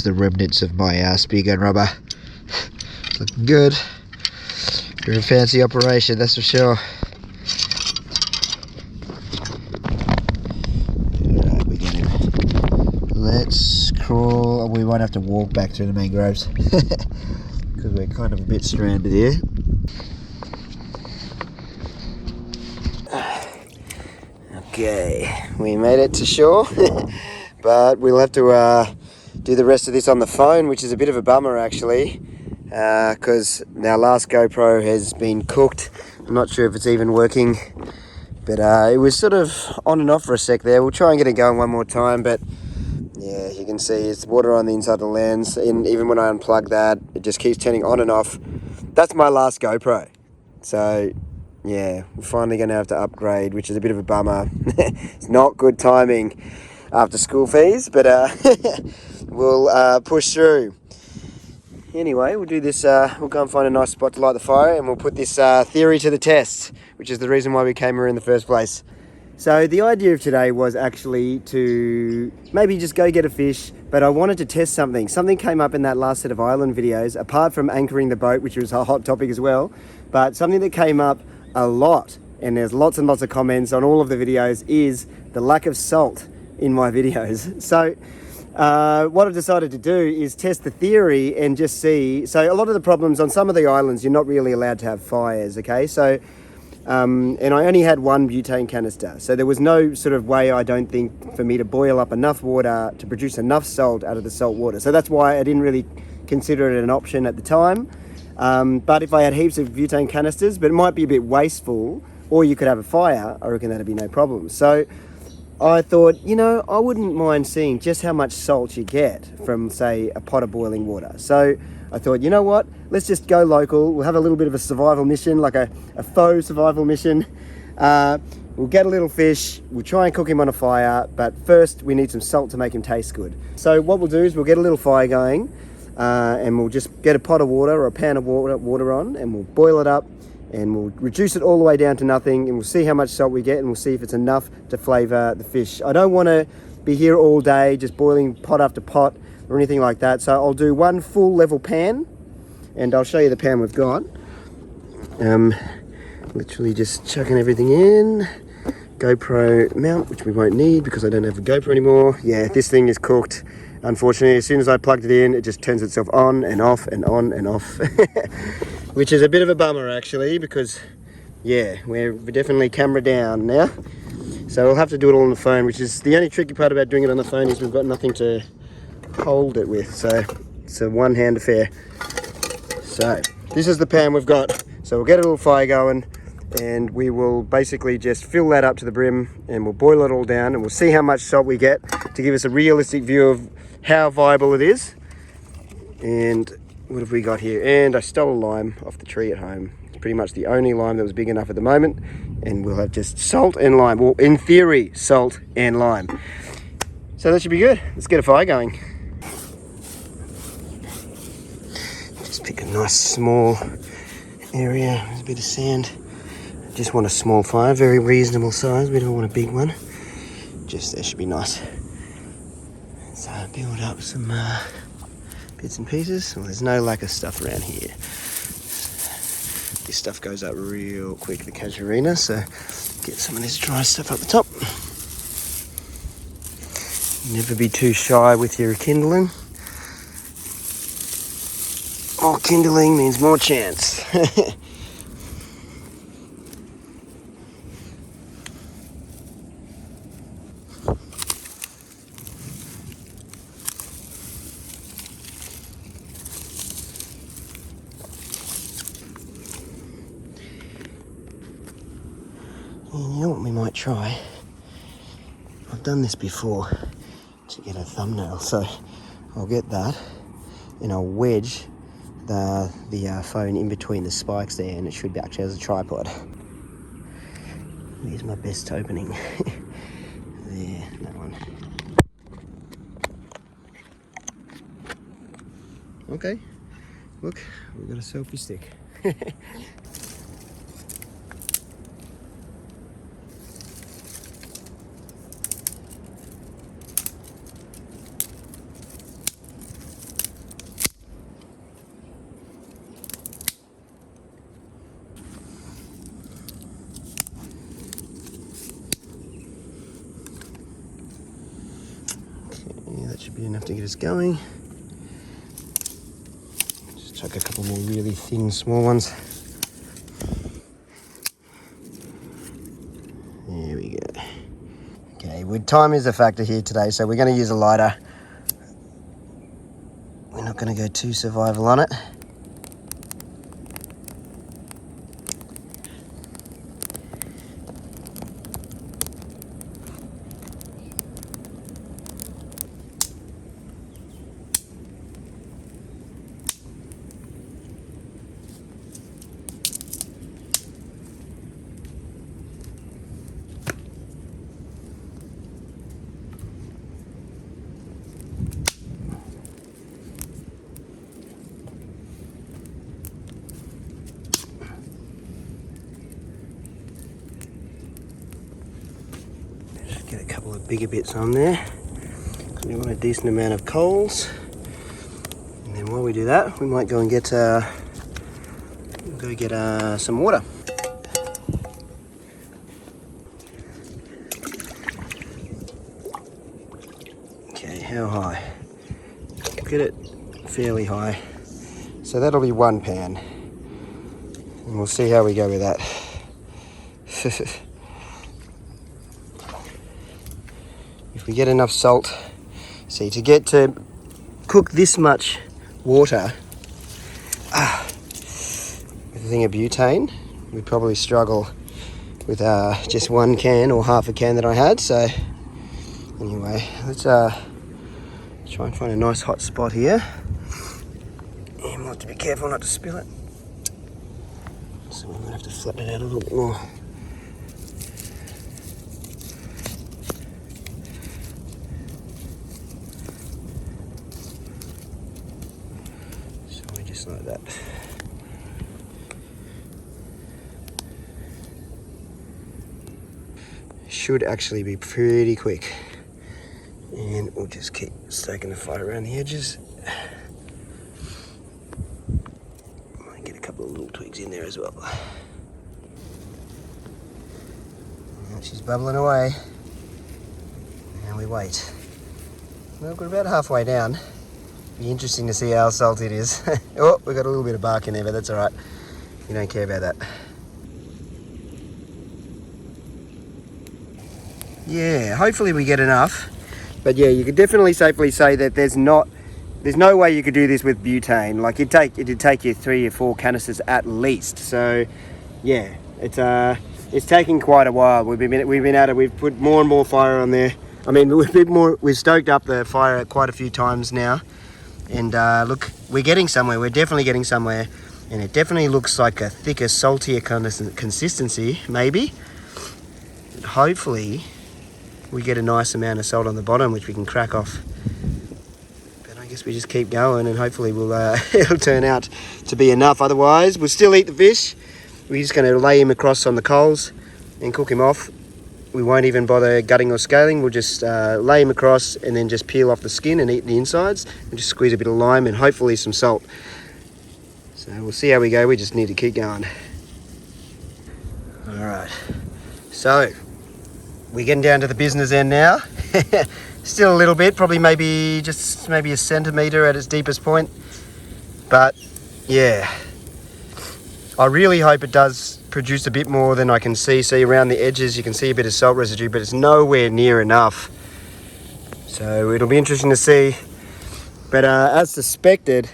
just the remnants of my spear gun rubber. Looking good. Very fancy operation, that's for sure. Alright, we get him. Let's crawl. We won't have to walk back through the mangroves because we're kind of a bit stranded here. Okay, we made it to shore, but we'll have to do the rest of this on the phone, which is a bit of a bummer actually, because our last GoPro has been cooked. I'm not sure if it's even working, but it was sort of on and off for a sec there. We'll try and get it going one more time, but yeah, you can see it's water on the inside of the lens, and even when I unplug that, it just keeps turning on and off. That's my last GoPro, so yeah, we're finally going to have to upgrade, which is a bit of a bummer. It's not good timing after school fees, but we'll push through. Anyway, we'll do this, we'll go and find a nice spot to light the fire, and we'll put this theory to the test, which is the reason why we came here in the first place. So the idea of today was actually to maybe just go get a fish, but I wanted to test something. Something came up in that last set of island videos, apart from anchoring the boat, which was a hot topic as well, but something that came up a lot, and there's lots and lots of comments on all of the videos, is the lack of salt in my videos. So what I've decided to do is test the theory and just see. So a lot of the problems on some of the islands, you're not really allowed to have fires, okay? So and I only had one butane canister, so there was no sort of way, I don't think, for me to boil up enough water to produce enough salt out of the salt water. So that's why I didn't really consider it an option at the time. But if I had heaps of butane canisters, but it might be a bit wasteful, or you could have a fire, I reckon that'd be no problem. So I thought, you know, I wouldn't mind seeing just how much salt you get from, say, a pot of boiling water. So I thought, you know what, let's just go local. We'll have a little bit of a survival mission, like a faux survival mission. We'll get a little fish, we'll try and cook him on a fire, but first we need some salt to make him taste good. So what we'll do is we'll get a little fire going, and we'll just get a pot of water or a pan of water on, and we'll boil it up, and we'll reduce it all the way down to nothing, and we'll see how much salt we get, and we'll see if it's enough to flavour the fish. I don't want to be here all day just boiling pot after pot or anything like that, so I'll do one full level pan, and I'll show you the pan we've got. Literally just chucking everything in. GoPro mount, which we won't need because I don't have a GoPro anymore. Yeah, this thing is cooked. Unfortunately, as soon as I plugged it in, it just turns itself on and off and on and off. Which is a bit of a bummer actually, because yeah, we're definitely camera down now. So we'll have to do it all on the phone, which is the only tricky part about doing it on the phone, is we've got nothing to hold it with. So it's a one-hand affair. So this is the pan we've got. So we'll get a little fire going, and we will basically just fill that up to the brim, and we'll boil it all down, and we'll see how much salt we get to give us a realistic view of how viable it is. And what have we got here? And I stole a lime off the tree at home. It's pretty much the only lime that was big enough at the moment, and we'll have just salt and lime. Well, in theory, salt and lime. So that should be good. Let's get a fire going. Just pick a nice small area with a bit of sand. Just want a small fire, very reasonable size. We don't want a big one. Just, that should be nice. So build up some bits and pieces. Well, there's no lack of stuff around here. This stuff goes up real quick, the casuarina, so get some of this dry stuff up the top. Never be too shy with your kindling. More kindling means more chance. You know what we might try? I've done this before to get a thumbnail, so I'll get that and I'll wedge the phone in between the spikes there, and it should be actually as a tripod. Here's my best opening. There, that one. Okay, look, we've got a selfie stick. be enough to get us going. Just chuck a couple more really thin, small ones. There we go. Okay, wood time is a factor here today, so we're going to use a lighter. We're not going to go too survival on it. Get a couple of bigger bits on there because we want a decent amount of coals. And then while we do that, we might go and get some water. Okay, how high? Get it fairly high. So that'll be 1 pan, and we'll see how we go with that. If we get enough salt, see, to cook this much water with a thing of butane, we'd probably struggle with just 1 can or half a can that I had. So anyway, let's try and find a nice hot spot here. And we'll have to be careful not to spill it. So we're going to have to flatten it out a little bit more. Just like that. Should actually be pretty quick. And we'll just keep stoking the fire around the edges. Might get a couple of little twigs in there as well. And she's bubbling away. And we wait. Well, we're about halfway down. Be interesting to see how salty it is. Oh, we've got a little bit of bark in there, but that's all right. We don't care about that. Yeah, hopefully we get enough. But yeah, you could definitely safely say that there's no way you could do this with butane. Like it'd take you 3 or 4 canisters at least. So yeah, it's taking quite a while. We've put more and more fire on there. I mean, we've stoked up the fire quite a few times now. And look, we're getting somewhere. We're definitely getting somewhere. And it definitely looks like a thicker, saltier kind of consistency, maybe. And hopefully, we get a nice amount of salt on the bottom, which we can crack off. But I guess we just keep going, and hopefully it'll turn out to be enough. Otherwise, we'll still eat the fish. We're just going to lay him across on the coals and cook him off. We won't even bother gutting or scaling. We'll just lay him across and then just peel off the skin and eat the insides. And just squeeze a bit of lime and hopefully some salt. So we'll see how we go. We just need to keep going. All right. So we're getting down to the business end now. Still a little bit, probably maybe a centimetre at its deepest point. But yeah, I really hope it does produce a bit more than I can see. See around the edges, you can see a bit of salt residue, but it's nowhere near enough. So it'll be interesting to see. But as suspected,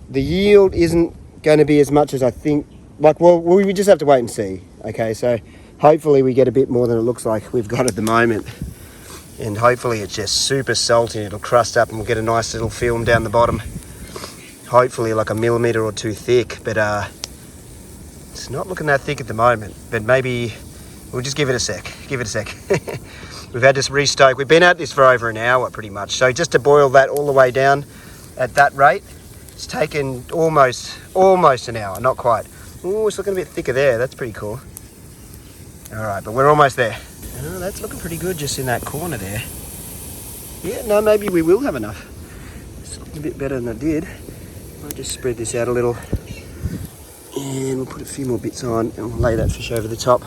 the yield isn't going to be as much as I think. Like, well, we just have to wait and see. Okay, so hopefully we get a bit more than it looks like we've got at the moment. And hopefully it's just super salty. It'll crust up and we'll get a nice little film down the bottom. Hopefully like a millimetre or 2 thick, but it's not looking that thick at the moment. But maybe we'll just give it a sec. We've had to restoke. We've been at this for over an hour pretty much. So just to boil that all the way down at that rate, it's taken almost an hour, not quite. Oh, it's looking a bit thicker there. That's pretty cool. All right, but we're almost there. Oh, that's looking pretty good just in that corner there. Yeah, no, maybe we will have enough. It's looking a bit better than it did. I'll just spread this out a little. And we'll put a few more bits on and we'll lay that fish over the top.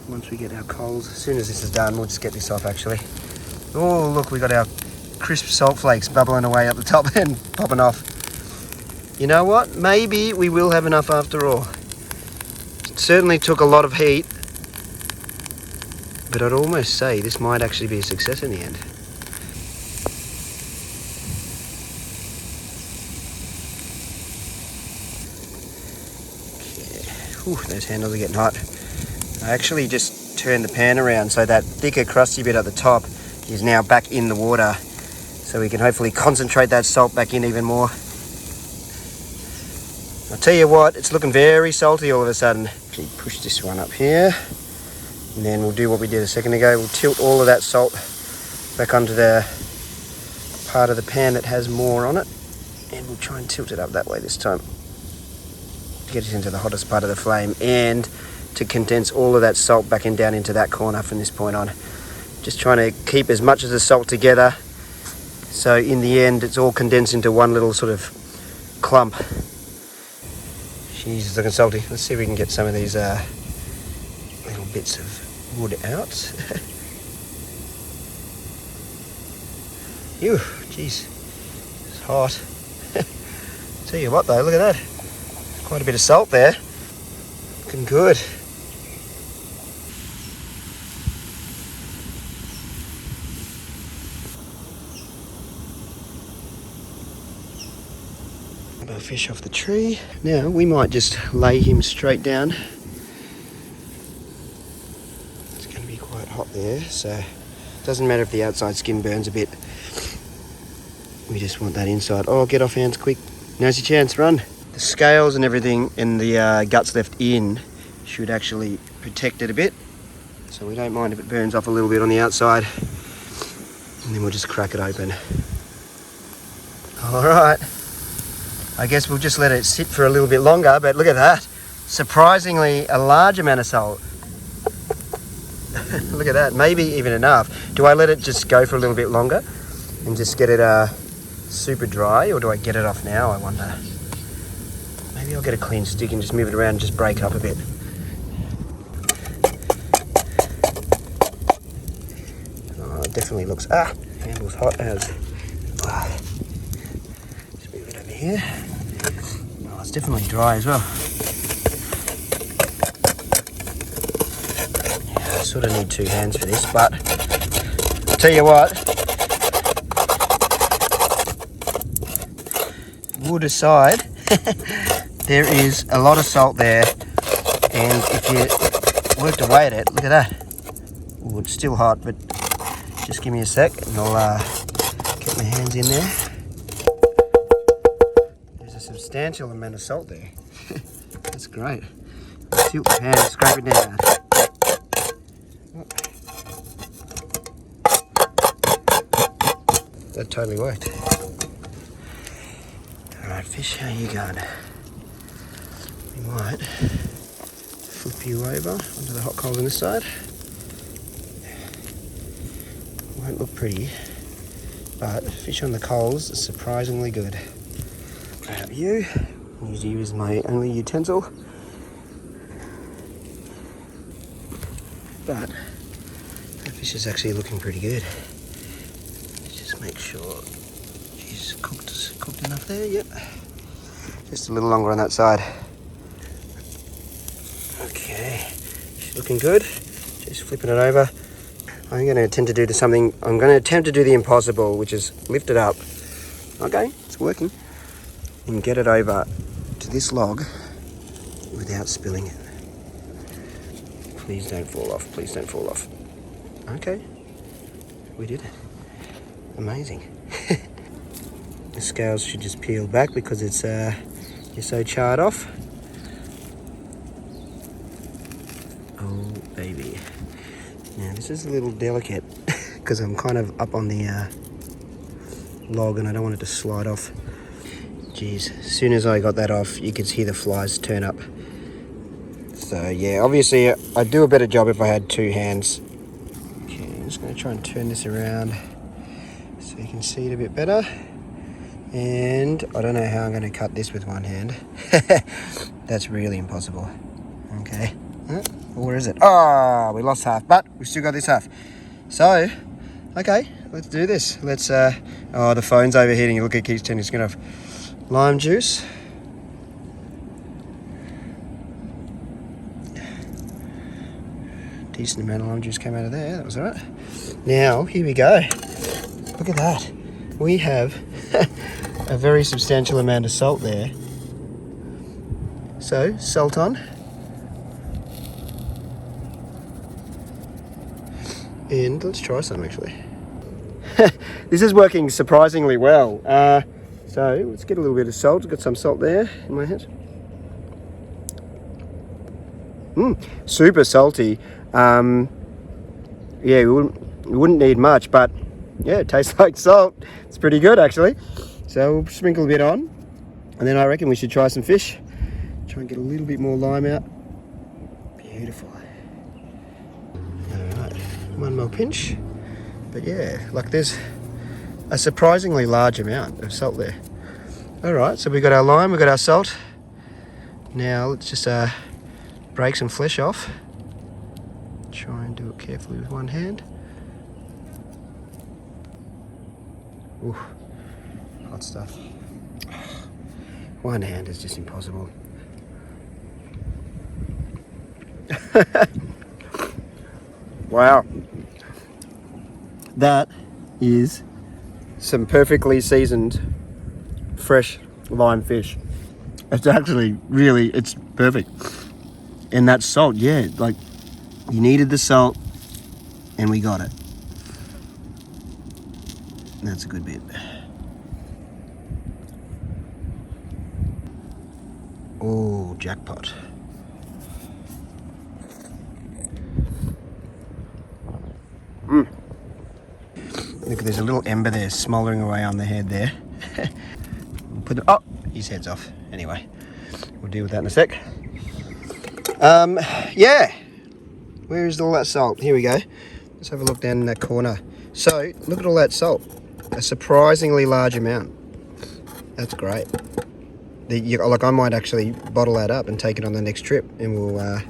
Once we get our coals, as soon as this is done, we'll just get this off actually. Oh, look, we got our crisp salt flakes bubbling away up the top and popping off. You know what? Maybe we will have enough after all. It certainly took a lot of heat, but I'd almost say this might actually be a success in the end. Okay. Ooh, those handles are getting hot. I actually just turned the pan around so that thicker, crusty bit at the top is now back in the water, so we can hopefully concentrate that salt back in even more. I'll tell you what, it's looking very salty all of a sudden. Actually push this one up here, and then we'll do what we did a second ago. We'll tilt all of that salt back onto the part of the pan that has more on it, and we'll try and tilt it up that way this time to get it into the hottest part of the flame and to condense all of that salt back and down into that corner from this point on. Just trying to keep as much of the salt together, so in the end it's all condensed into one little sort of clump. Jeez, it's looking salty. Let's see if we can get some of these little bits of wood out. Ew, jeez, it's hot. Tell you what though, look at that. Quite a bit of salt there. Looking good. A fish off the tree. Now we might just lay him straight down. It's going to be quite hot there, so it doesn't matter if the outside skin burns a bit. We just want that inside. Oh, get off hands quick. Now's your chance, run. The scales and everything and the guts left in should actually protect it a bit, so we don't mind if it burns off a little bit on the outside, and then we'll just crack it open. All right. I guess we'll just let it sit for a little bit longer, but look at that. Surprisingly, a large amount of salt. Look at that, maybe even enough. Do I let it just go for a little bit longer and just get it super dry, or do I get it off now, I wonder? Maybe I'll get a clean stick and just move it around and just break it up a bit. Oh, it definitely looks, handle's hot as. Just move it over here. Oh, it's definitely dry as well. Yeah, I sort of need 2 hands for this, but I'll tell you what, wood aside, there is a lot of salt there, and if you worked away at it, look at that. Ooh, it's still hot, but just give me a sec and I'll get my hands in there. There's a substantial amount of salt there. That's great. Tilt the pan, scrape it down. That totally worked. Alright fish, how are you going? We might flip you over onto the hot coals on this side. Won't look pretty, but fish on the coals is surprisingly good. Grab you, use you as my only utensil. But that fish is actually looking pretty good. Let's just make sure she's cooked enough there, yep. Just a little longer on that side. Okay, she's looking good. Just flipping it over. I'm going to attempt to do the impossible, which is lift it up. Okay, it's working. And get it over to this log without spilling it. Please don't fall off, please don't fall off. Okay, we did it. Amazing. The scales should just peel back because it's you're so charred off. Oh baby. Now this is a little delicate because I'm kind of up on the log and I don't want it to slide off. Jeez, as soon as I got that off, you could see the flies turn up. So yeah, obviously I'd do a better job if I had 2 hands. Okay, I'm just going to try and turn this around so you can see it a bit better. And I don't know how I'm going to cut this with 1 hand. That's really impossible. Okay. Where is it? Oh, we lost half, but we've still got this half. So, okay, let's do this. Let's, oh, the phone's overheating. Look, it keeps turning. It's going to have lime juice. Decent amount of lime juice came out of there. That was all right. Now, here we go. Look at that. We have a very substantial amount of salt there. So, salt on. And let's try some actually. This is working surprisingly well. So let's get a little bit of salt. I've got some salt there in my hand. Super salty. Yeah, we wouldn't need much, but yeah, it tastes like salt. It's pretty good actually. So we'll sprinkle a bit on, and then I reckon we should try some fish. Try and get a little bit more lime out. Beautiful. All right, one more pinch. But yeah, like there's a surprisingly large amount of salt there. All right, so we got our lime, we got our salt. Now let's just break some flesh off. Try and do it carefully with one hand. Ooh, hot stuff. One hand is just impossible. Wow. That is some perfectly seasoned fresh lime fish. It's actually really, it's perfect. And that salt, yeah, like you needed the salt and we got it. That's a good bit. Oh, jackpot. Look, there's a little ember there smouldering away on the head there. We'll oh, his head's off. Anyway, we'll deal with that in a sec. Yeah. Where is all that salt? Here we go. Let's have a look down in that corner. So, look at all that salt. A surprisingly large amount. That's great. Like I might actually bottle that up and take it on the next trip, and we'll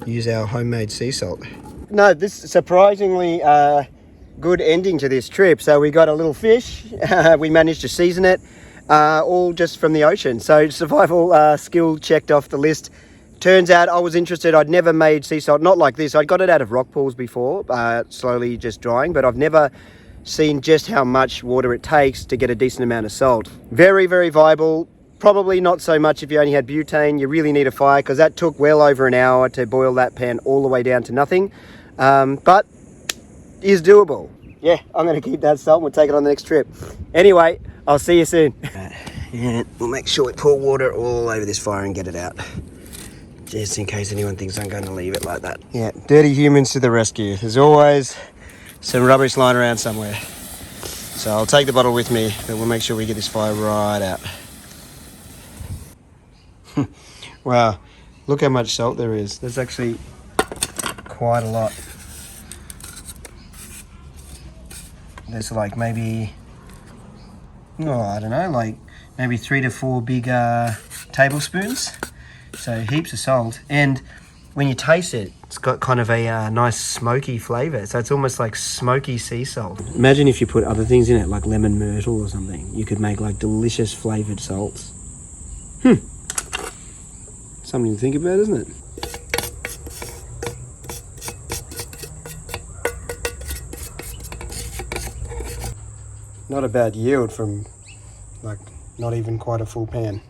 use our homemade sea salt. No, this surprisingly good ending to this trip. So we got a little fish. We managed to season it, all just from the ocean. So survival skill checked off the list. Turns out I was interested. I'd never made sea salt, not like this. I'd got it out of rock pools before, slowly just drying, but I've never seen just how much water it takes to get a decent amount of salt. Very, very viable. Probably not so much if you only had butane. You really need a fire, because that took well over an hour to boil that pan all the way down to nothing. But is doable. Yeah, I'm going to keep that salt and we'll take it on the next trip. Anyway, I'll see you soon. Yeah, we'll make sure we pour water all over this fire and get it out, just in case anyone thinks I'm going to leave it like that. Yeah, dirty humans to the rescue. There's always some rubbish lying around somewhere. So I'll take the bottle with me, but we'll make sure we get this fire right out. Wow, look how much salt there is. There's actually quite a lot. There's like maybe, oh, I don't know, like maybe 3 to 4 big tablespoons. So heaps of salt. And when you taste it, it's got kind of a nice smoky flavour. So it's almost like smoky sea salt. Imagine if you put other things in it, like lemon myrtle or something. You could make like delicious flavoured salts. Something to think about, isn't it? Not a bad yield from like not even quite a full pan.